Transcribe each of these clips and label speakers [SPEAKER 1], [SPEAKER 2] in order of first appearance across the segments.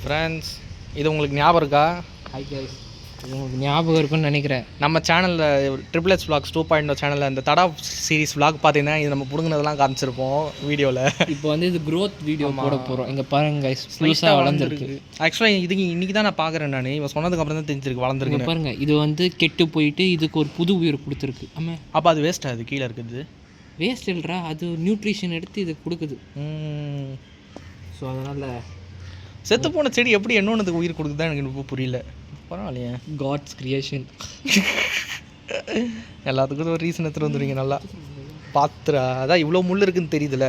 [SPEAKER 1] Friends, இது உங்களுக்கு ஞாபகம் இருக்கா?
[SPEAKER 2] ஹாய் கைஸ், இது உங்களுக்கு ஞாபகம் இருக்குன்னு நினைக்கிறேன்.
[SPEAKER 1] நம்ம சேனலில் ட்ரிபிள் எக்ஸ் vlogs 2.0 சேனலில் இந்த தடா சீரிஸ் vlog பார்த்தீங்கன்னா இது நம்ம பிடுங்கினதெல்லாம் காமிச்சிருப்போம் வீடியோவில்.
[SPEAKER 2] இப்போ வந்து இது க்ரோத் வீடியோ போட போகிறோம். இங்கே பாருங்க கைஸ், புதுசாக வளர்ந்துருக்கு.
[SPEAKER 1] ஆக்சுவலாக இதுக்கு இன்றைக்கி தான் நான் பார்க்குறேன். நான் இவன் சொன்னதுக்கப்புறம் தான் தெரிஞ்சிருக்கு வளர்ந்துருக்கு.
[SPEAKER 2] பாருங்கள், இது வந்து கெட்டு போயிட்டு இதுக்கு ஒரு புது உயிர் கொடுத்துருக்கு. ஆமாம்,
[SPEAKER 1] அப்போ அது வேஸ்ட்டாக? அது கீழே இருக்குது
[SPEAKER 2] வேஸ்ட் இல்லைடா, அது நியூட்ரிஷன் எடுத்து இது கொடுக்குது. ஸோ அதனால்
[SPEAKER 1] செத்து போன செடி எப்படி என்னொன்னுக்கு உயிர் கொடுக்குதான் எனக்கு இப்போ புரியல. பரவாயில்லையே,
[SPEAKER 2] காட்ஸ் கிரியேஷன்.
[SPEAKER 1] எல்லாத்துக்கும் ஒரு ரீசன் எடுத்துகிட்டு வந்துடுவீங்க. நல்லா பார்த்துரா, அதான் இவ்வளோ முள் இருக்குதுன்னு தெரியுதுல்ல.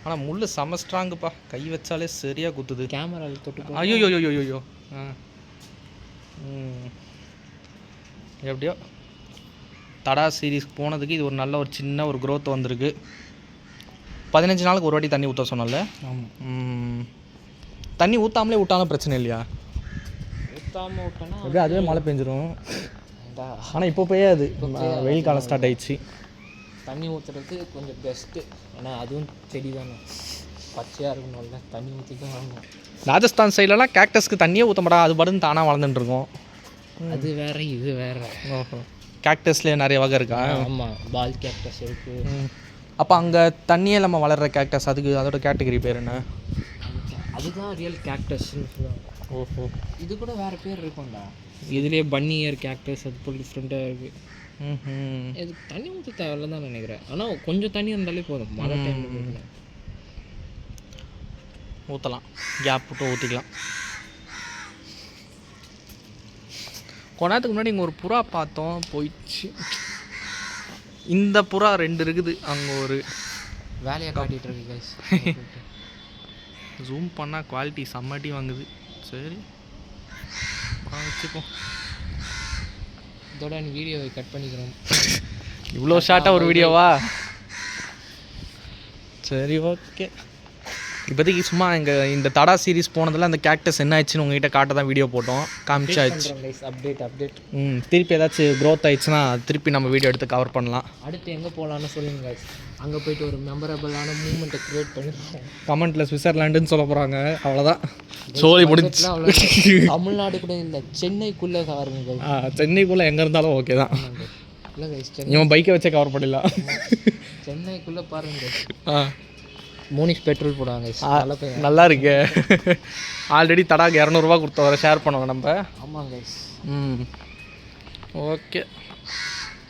[SPEAKER 1] ஆனால் முள் செம ஸ்ட்ராங்குப்பா, கை வச்சாலே சரியாக குத்துது.
[SPEAKER 2] கேமராவில் தொட்டு
[SPEAKER 1] ஐயோ. எப்படியோ தடா சீரீஸ் போனதுக்கு இது ஒரு நல்ல ஒரு சின்ன ஒரு க்ரோத் வந்திருக்கு. 15 நாளுக்கு ஒரு வாட்டி தண்ணி ஊற்ற சொன்னல.
[SPEAKER 2] ஆமாம்,
[SPEAKER 1] தண்ணி ஊற்றாமலே விட்டாலும் பிரச்சனை இல்லையா?
[SPEAKER 2] ஊற்றாமல் விட்டோன்னா
[SPEAKER 1] அப்படியே அதுவே மழை பெஞ்சிரும். ஆனால் இப்போ பெய்யாது, வெயில் காலம் ஸ்டார்ட் ஆயிடுச்சு.
[SPEAKER 2] தண்ணி ஊற்றுறது கொஞ்சம் பெஸ்ட்டு. ஏன்னா அதுவும் செடி தானே, பச்சையாக இருக்கணும்ல, தண்ணி ஊற்றி தான் வாங்கணும்.
[SPEAKER 1] ராஜஸ்தான் சைட்லலாம் கேக்டஸ்க்கு தண்ணியே ஊற்ற மாட்டா, அது படுன்னு தானாக வளர்ந்துட்டு இருக்கும்.
[SPEAKER 2] அது வேறு, இது வேறு.
[SPEAKER 1] ஓஹோ, கேக்டஸ்லேயே நிறைய வகை இருக்கா?
[SPEAKER 2] ஆமாம், பால் கேக்டஸ் இருக்குது.
[SPEAKER 1] அப்போ அங்கே தண்ணியே இல்லாமல் வளர்கிற கேக்டஸ், அதுக்கு அதோட கேட்டகரி பேர் என்ன?
[SPEAKER 2] அதுதான் ரியல் கேக்டஸ்ன்னு சொல்லுவாங்க.
[SPEAKER 1] ஓஹோ,
[SPEAKER 2] இது கூட வேறு பேர் இருக்கும்டா. இதுலேயே பன்னி இயர் கேக்டஸ், அது போல் டிஃப்ரெண்ட்டாக இருக்குது. இது தண்ணி ஊற்ற தேவையில்ல தான் நினைக்கிறேன். ஆனால் கொஞ்சம் தண்ணி இருந்தாலே போதும். மழை டைம்
[SPEAKER 1] ஊற்றலாம், கேப் விட்டு ஊற்றிக்கலாம். கொஞ்ச நேரத்துக்கு முன்னாடி இங்கே ஒரு புறா பார்த்தோம், போயிடுச்சு. இந்த புறா 2 இருக்குது, அங்கே ஒரு
[SPEAKER 2] வேலையை காட்டிகிட்டு இருக்கு கைஸ்.
[SPEAKER 1] ஜூம் பண்ணால் குவாலிட்டி செம்மட்டி வாங்குது. சரி வச்சுப்போம்.
[SPEAKER 2] இதோட வீடியோவை கட் பண்ணிக்கிறோம்.
[SPEAKER 1] இவ்வளோ ஷார்ட்டாக ஒரு வீடியோவா? சரி, ஓகே. இப்போதைக்கு சும்மா இந்த தடா சீரிஸ் போனதில் அந்த கேக்டஸ் என்ன ஆயிடுச்சுன்னு உங்ககிட்ட காட்ட தான் வீடியோ போட்டோம், காமிச்சாச்சு.
[SPEAKER 2] அப்டேட்.
[SPEAKER 1] திருப்பி ஏதாச்சும் க்ரோத் ஆயிடுச்சுன்னா திருப்பி நம்ம வீடியோ எடுத்து கவர் பண்ணலாம்.
[SPEAKER 2] அடுத்து எங்கே போகலான்னு சொல்லுங்க guys. அங்கே போயிட்டு ஒரு மெமரபிளான மூமெண்ட்டை க்ரியேட் பண்ணிடுவோம்.
[SPEAKER 1] கமெண்ட்டில் சுவிட்சர்லாண்டுன்னு சொல்ல போகிறாங்க, அவ்வளோதான். சோழி முடிஞ்சு.
[SPEAKER 2] தமிழ்நாடு கூட இல்லை, சென்னைக்குள்ளே பாருங்க.
[SPEAKER 1] சென்னைக்குள்ளே எங்கே இருந்தாலும் ஓகே தான்.
[SPEAKER 2] இல்லை கைஸ்,
[SPEAKER 1] இவன் பைக்கை வச்சே கவர் பண்ணிடலாம்.
[SPEAKER 2] சென்னைக்குள்ளே பாருங்க. மோனிஷ் பெட்ரோல் போடுவாங்க.
[SPEAKER 1] நல்லா இருக்கு. ஆல்ரெடி தடாக்கு 200 ரூபா கொடுத்த வர ஷேர் பண்ணுவோம் நம்ம.
[SPEAKER 2] ஆமாங்க கைஸ்.
[SPEAKER 1] ஓகே,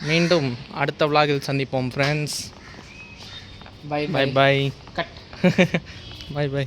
[SPEAKER 1] மீண்டும் அடுத்த vlogல் சந்திப்போம் friends.
[SPEAKER 2] Bye
[SPEAKER 1] bye.
[SPEAKER 2] Cut.
[SPEAKER 1] By.